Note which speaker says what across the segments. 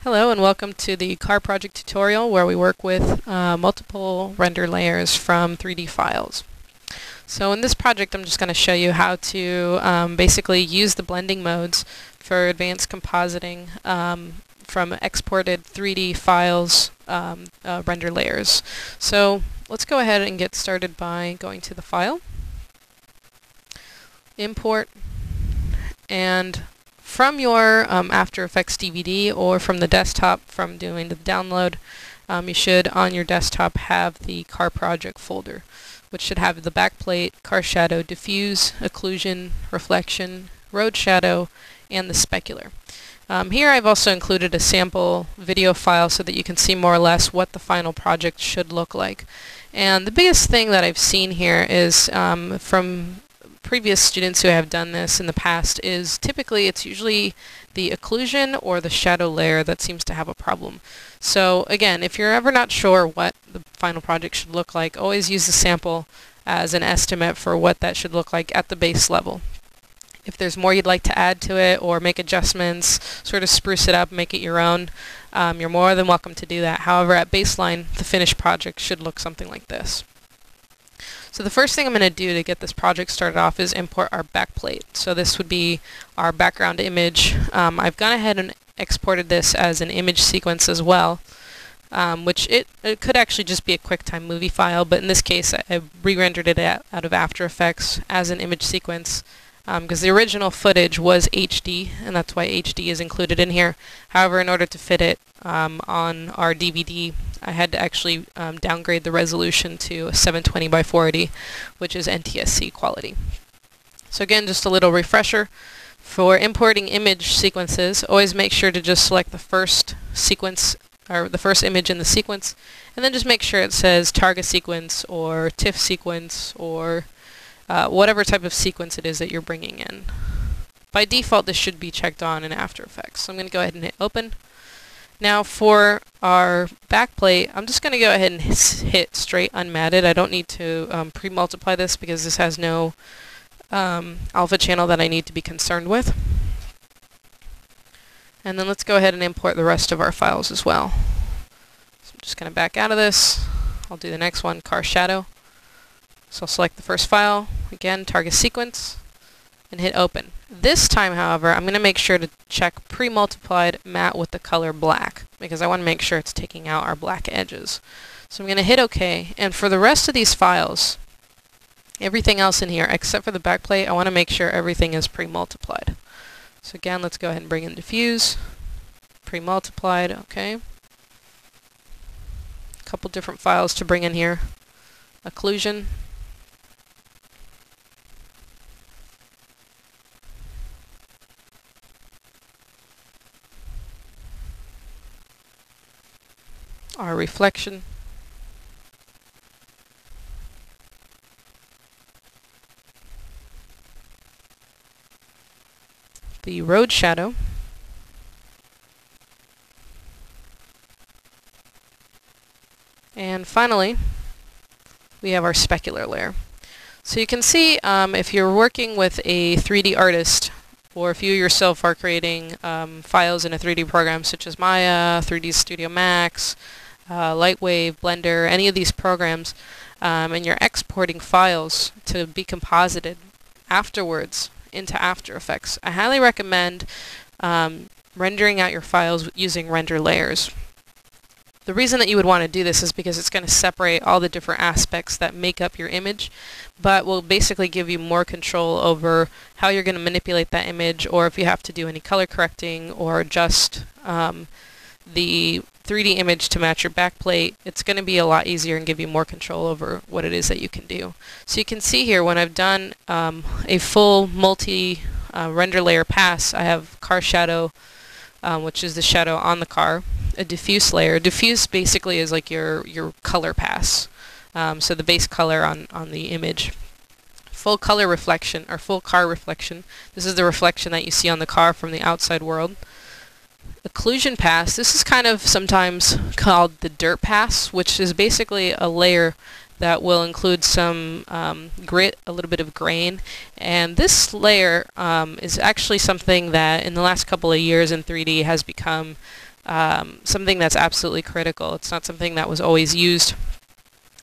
Speaker 1: Hello and welcome to the car project tutorial where we work with multiple render layers from 3D files. So in this project I'm just going to show you how to basically use the blending modes for advanced compositing from exported 3D files render layers. So let's go ahead and get started by going to the file, import, and from your After Effects DVD or from the desktop from doing the download, you should on your desktop have the car project folder, which should have the backplate, car shadow, diffuse, occlusion, reflection, road shadow, and the specular. Here I've also included a sample video file so that you can see more or less what the final project should look like. And the biggest thing that I've seen here is from previous students who have done this in the past is typically it's usually the occlusion or the shadow layer that seems to have a problem. So again, if you're ever not sure what the final project should look like, always use the sample as an estimate for what that should look like at the base level. If there's more you'd like to add to it or make adjustments, sort of spruce it up, make it your own, you're more than welcome to do that. However, at baseline, the finished project should look something like this. So the first thing I'm going to do to get this project started off is import our backplate. So this would be our background image. I've gone ahead and exported this as an image sequence as well, which it could actually just be a QuickTime movie file, but in this case I re-rendered it out of After Effects as an image sequence because the original footage was HD, and that's why HD is included in here. However, in order to fit it on our DVD, I had to actually downgrade the resolution to 720 by 480, which is NTSC quality. So again, just a little refresher. For importing image sequences, always make sure to just select the first sequence, or the first image in the sequence, and then just make sure it says target sequence or TIFF sequence or whatever type of sequence it is that you're bringing in. By default, this should be checked on in After Effects. So I'm going to go ahead and hit open. Now for our backplate, I'm just going to go ahead and hit straight unmatted. I don't need to pre-multiply this because this has no alpha channel that I need to be concerned with. And then let's go ahead and import the rest of our files as well. So I'm just going to back out of this. I'll do the next one, car shadow. So I'll select the first file, again, target sequence, and hit open. This time, however, I'm going to make sure to check pre-multiplied matte with the color black, because I want to make sure it's taking out our black edges. So I'm going to hit OK, and for the rest of these files, everything else in here, except for the backplate, I want to make sure everything is pre-multiplied. So again, let's go ahead and bring in diffuse, pre-multiplied, okay. A couple different files to bring in here. Occlusion. Our reflection, the road shadow, and finally we have our specular layer. So you can see if you're working with a 3D artist, or if you yourself are creating files in a 3D program such as Maya, 3D Studio Max, Lightwave, Blender, any of these programs, and you're exporting files to be composited afterwards into After Effects, I highly recommend rendering out your files using render layers. The reason that you would want to do this is because it's going to separate all the different aspects that make up your image, but will basically give you more control over how you're going to manipulate that image, or if you have to do any color correcting or adjust the 3D image to match your backplate, it's going to be a lot easier and give you more control over what it is that you can do. So you can see here when I've done a full multi render layer pass, I have car shadow, which is the shadow on the car, a diffuse layer. Diffuse basically is like your color pass, so the base color on the image. Full color reflection, or full car reflection. This is the reflection that you see on the car from the outside world. Occlusion pass, this is kind of sometimes called the dirt pass, which is basically a layer that will include some grit, a little bit of grain, and this layer is actually something that in the last couple of years in 3D has become something that's absolutely critical. It's not something that was always used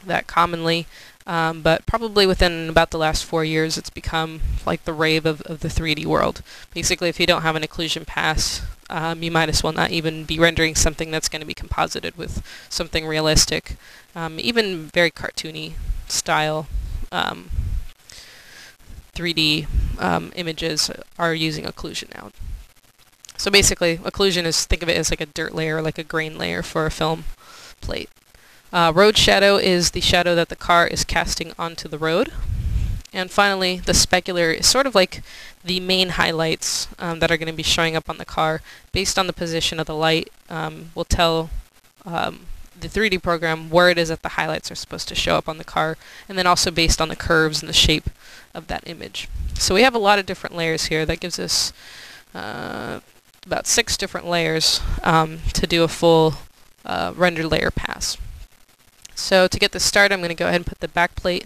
Speaker 1: that commonly, but probably within about the last 4 years it's become like the rave of the 3D world. Basically, if you don't have an occlusion pass, you might as well not even be rendering something that's going to be composited with something realistic. Even very cartoony style 3D images are using occlusion now. So basically, occlusion is, think of it as like a dirt layer, like a grain layer for a film plate. Road shadow is the shadow that the car is casting onto the road. And finally, the specular is sort of like the main highlights that are going to be showing up on the car. Based on the position of the light, will tell the 3D program where it is that the highlights are supposed to show up on the car, and then also based on the curves and the shape of that image. So we have a lot of different layers here. That gives us about 6 different layers to do a full render layer pass. So to get this started, I'm going to go ahead and put the backplate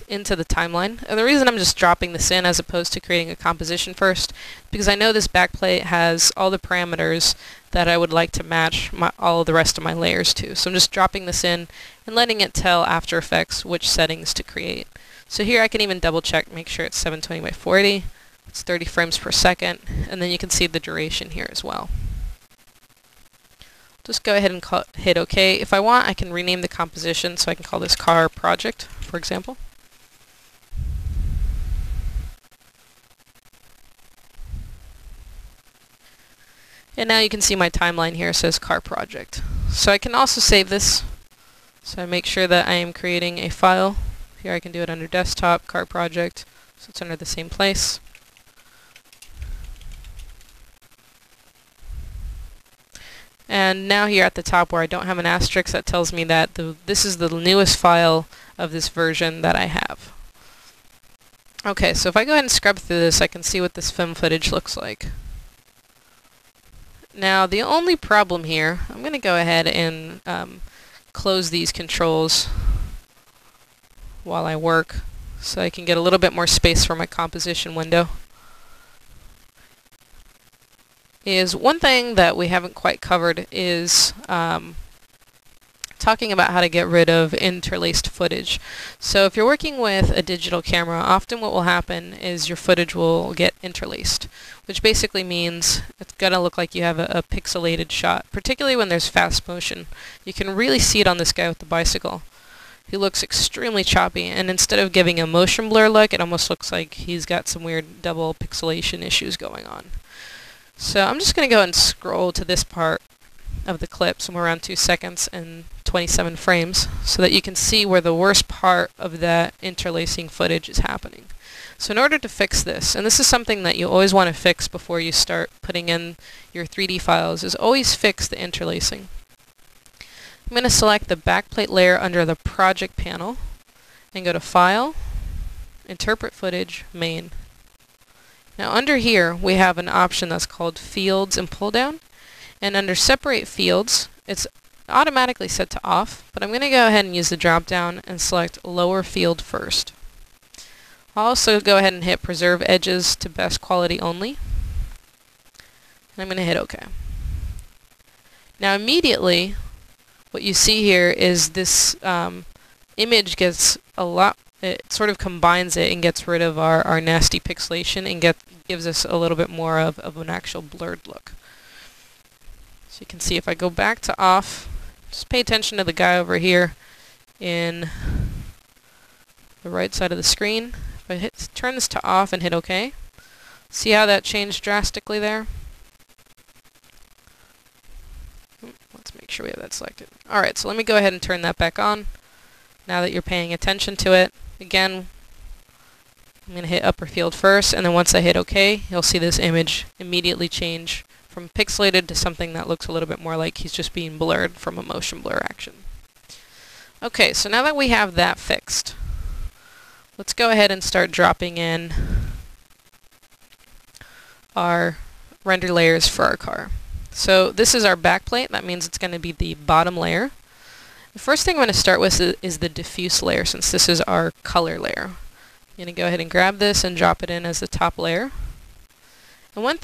Speaker 1: into the timeline. And the reason I'm just dropping this in as opposed to creating a composition first, because I know this backplate has all the parameters that I would like to match all of the rest of my layers to. So I'm just dropping this in and letting it tell After Effects which settings to create. So here I can even double check, make sure it's 720 by 480, it's 30 frames per second, and then you can see the duration here as well. Just go ahead and hit OK. If I want, I can rename the composition, so I can call this Car Project, for example. And now you can see my timeline here says Car Project. So I can also save this. So I make sure that I am creating a file. Here I can do it under Desktop, Car Project, so it's under the same place. And now here at the top where I don't have an asterisk, that tells me that this is the newest file of this version that I have. Okay, so if I go ahead and scrub through this, I can see what this film footage looks like. Now the only problem here, I'm going to go ahead and close these controls while I work so I can get a little bit more space for my composition window. Is one thing that we haven't quite covered is talking about how to get rid of interlaced footage. So if you're working with a digital camera, often what will happen is your footage will get interlaced, which basically means it's going to look like you have a pixelated shot, particularly when there's fast motion. You can really see it on this guy with the bicycle. He looks extremely choppy, and instead of giving a motion blur look, it almost looks like he's got some weird double pixelation issues going on. So I'm just going to go and scroll to this part of the clip, somewhere around 2 seconds and 27 frames, so that you can see where the worst part of that interlacing footage is happening. So in order to fix this, and this is something that you always want to fix before you start putting in your 3D files, is always fix the interlacing. I'm going to select the backplate layer under the Project panel and go to File, Interpret Footage, Main. Now under here we have an option that's called Fields and Pull Down, and under Separate Fields it's automatically set to off, but I'm going to go ahead and use the drop down and select Lower Field first. I'll also go ahead and hit Preserve Edges to Best Quality Only, and I'm going to hit OK. Now immediately what you see here is this image gets a lot, it sort of combines it and gets rid of our nasty pixelation and gives us a little bit more of an actual blurred look. So you can see if I go back to off, just pay attention to the guy over here in the right side of the screen. If I turn this to off and hit OK, see how that changed drastically there? Let's make sure we have that selected. Alright, so let me go ahead and turn that back on now that you're paying attention to it. Again, I'm going to hit upper field first, and then once I hit OK, you'll see this image immediately change from pixelated to something that looks a little bit more like he's just being blurred from a motion blur action. Okay, so now that we have that fixed, let's go ahead and start dropping in our render layers for our car. So this is our backplate. That means it's going to be the bottom layer. The first thing I'm going to start with is the diffuse layer, since this is our color layer. I'm going to go ahead and grab this and drop it in as the top layer. And one thing